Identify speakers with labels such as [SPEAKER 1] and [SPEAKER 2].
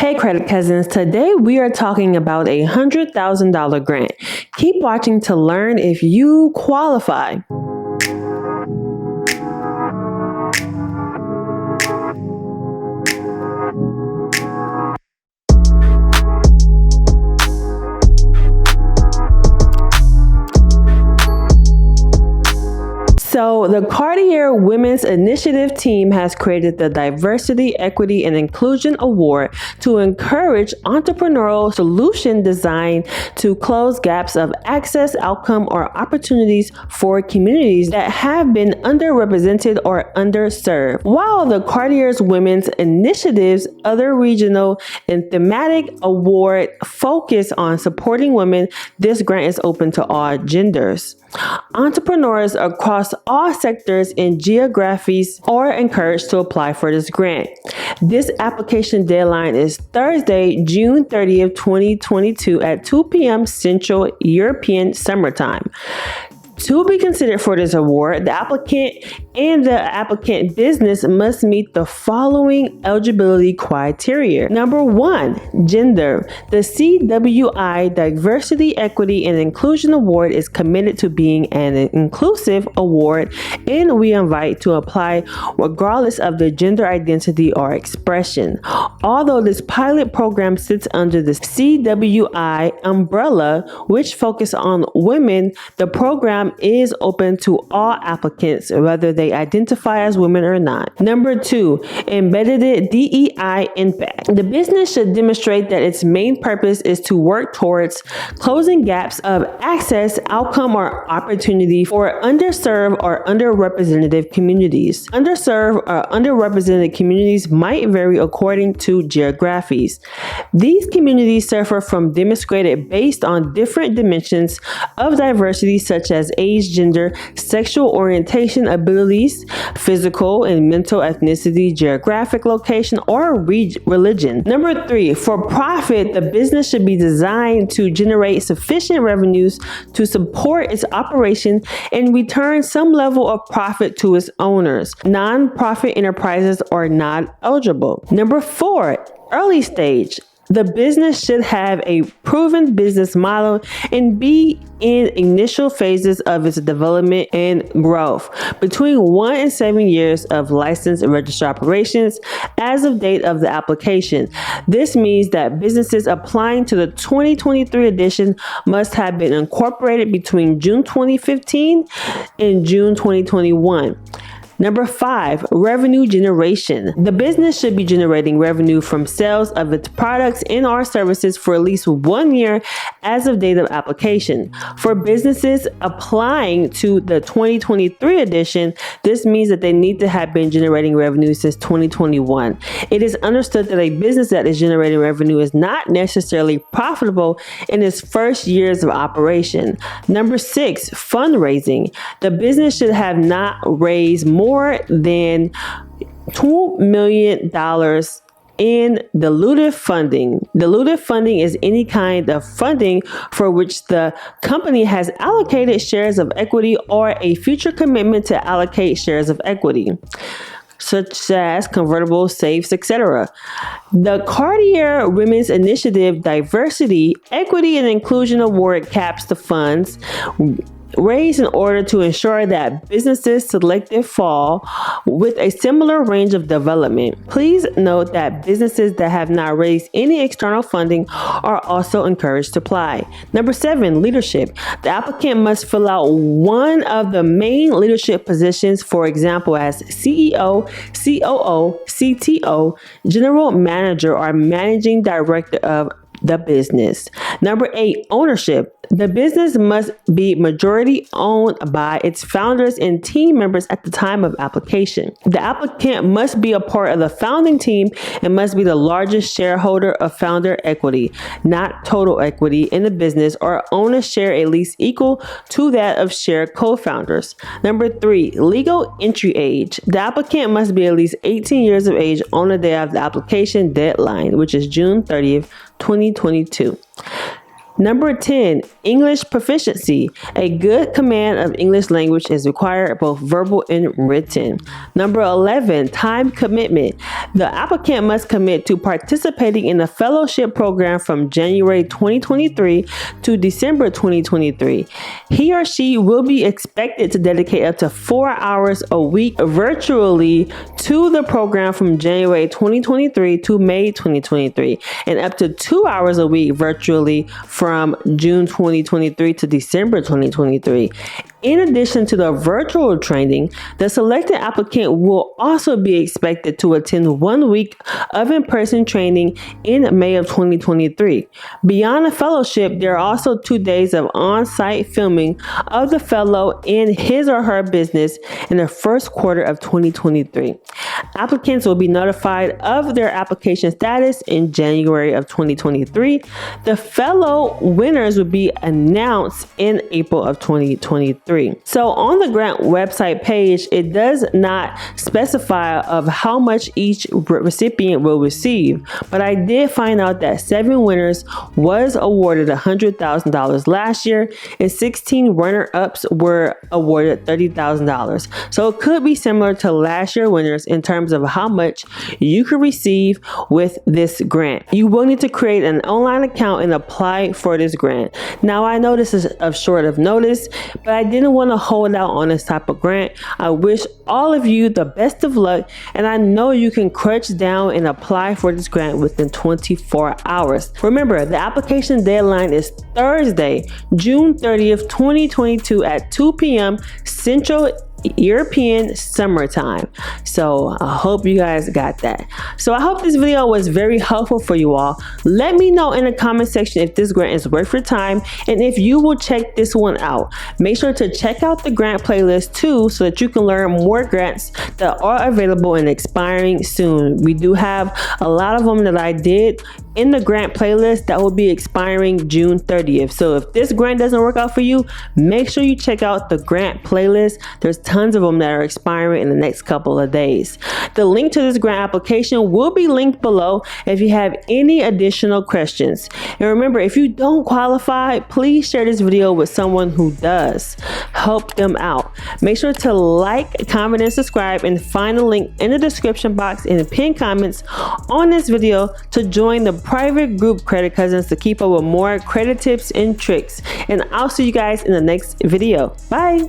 [SPEAKER 1] Hey Credit Cousins, today we are talking about a $100,000 grant. Keep watching to learn if you qualify. So the Cartier Women's Initiative team has created the Diversity, Equity, and Inclusion Award to encourage entrepreneurial solution design to close gaps of access, outcome, or opportunities for communities that have been underrepresented or underserved. While the Cartier's Women's Initiative's other regional and thematic award focus on supporting women, this grant is open to all genders. Entrepreneurs across all sectors and geographies are encouraged to apply for this grant. This application deadline is Thursday, June 30th, 2022 at 2 p.m. Central European Summer Time. To be considered for this award, the applicant and the applicant business must meet the following eligibility criteria. Number 1, gender. The CWI Diversity, Equity, and Inclusion Award is committed to being an inclusive award, and we invite to apply regardless of the gender identity or expression. Although this pilot program sits under the CWI umbrella, which focuses on women, the program is open to all applicants, whether they identify as women or not. Number 2, embedded DEI impact. The business should demonstrate that its main purpose is to work towards closing gaps of access, outcome, or opportunity for underserved or underrepresented communities. Underserved or underrepresented communities might vary according to geographies. These communities suffer from demonstrated based on different dimensions of diversity such as age, gender, sexual orientation, abilities, physical and mental ethnicity, geographic location, or religion. Number 3, for profit, the business should be designed to generate sufficient revenues to support its operation and return some level of profit to its owners. Non-profit enterprises are not eligible. Number 4, early stage. The business should have a proven business model and be in initial phases of its development and growth, between 1 and 7 years of licensed and registered operations as of date of the application. This means that businesses applying to the 2023 edition must have been incorporated between June 2015 and June 2021. Number 5, revenue generation. The business should be generating revenue from sales of its products and or services for at least 1 year as of date of application. For businesses applying to the 2023 edition, this means that they need to have been generating revenue since 2021. It is understood that a business that is generating revenue is not necessarily profitable in its first years of operation. Number 6, fundraising. The business should have not raised more than $2 million in dilutive funding. Dilutive funding is any kind of funding for which the company has allocated shares of equity or a future commitment to allocate shares of equity, such as convertible safes, etc. The Cartier Women's Initiative Diversity, Equity, and Inclusion Award caps the funds raised in order to ensure that businesses selected fall with a similar range of development. Please note that businesses that have not raised any external funding are also encouraged to apply. Number 7, leadership. The applicant must fill out one of the main leadership positions, for example, as CEO, COO, CTO, general manager, or managing director of the business. Number 8, ownership. The business must be majority owned by its founders and team members at the time of application. The applicant must be a part of the founding team and must be the largest shareholder of founder equity, not total equity in the business, or own a share at least equal to that of shared co-founders. Number 3, legal entry age. The applicant must be at least 18 years of age on the day of the application deadline, which is June 30th, 2022. Number 10, English proficiency. A good command of English language is required, both verbal and written. Number 11, time commitment. The applicant must commit to participating in a fellowship program from January 2023 to December 2023. He or she will be expected to dedicate up to 4 hours a week virtually to the program from January 2023 to May 2023, and up to 2 hours a week virtually from June 2023 to December 2023. In addition to the virtual training, the selected applicant will also be expected to attend 1 week of in-person training in May of 2023. Beyond the fellowship, there are also 2 days of on-site filming of the fellow in his or her business in the first quarter of 2023. Applicants will be notified of their application status in January of 2023. The fellow winners will be announced in April of 2023. So on the grant website page, it does not specify of how much each recipient will receive, but I did find out that 7 winners was awarded $100,000 last year, and 16 runner-ups were awarded $30,000. So it could be similar to last year winners in terms of how much you could receive with this grant. You will need to create an online account and apply for this grant. Now, I know this is of short of notice, but I didn't want to hold out on this type of grant. I wish all of you the best of luck, and I know you can crunch down and apply for this grant within 24 hours. Remember, the application deadline is Thursday, June 30th, 2022 at 2 p.m. Central European summertime. So I hope you guys got that. So I hope this video was very helpful for you all. Let me know in the comment section if this grant is worth your time and if you will check this one out. Make sure to check out the grant playlist too, so that you can learn more grants that are available and expiring soon. We do have a lot of them that I did in the grant playlist that will be expiring June 30th. So if this grant doesn't work out for you, make sure you check out the grant playlist. There's tons of them that are expiring in the next couple of days. The link to this grant application will be linked below if you have any additional questions. And remember, if you don't qualify, please share this video with someone who does. Help them out. Make sure to like, comment, and subscribe, and find the link in the description box and the pinned comments on this video to join the private group Credit Cousins to keep up with more credit tips and tricks. And I'll see you guys in the next video. Bye.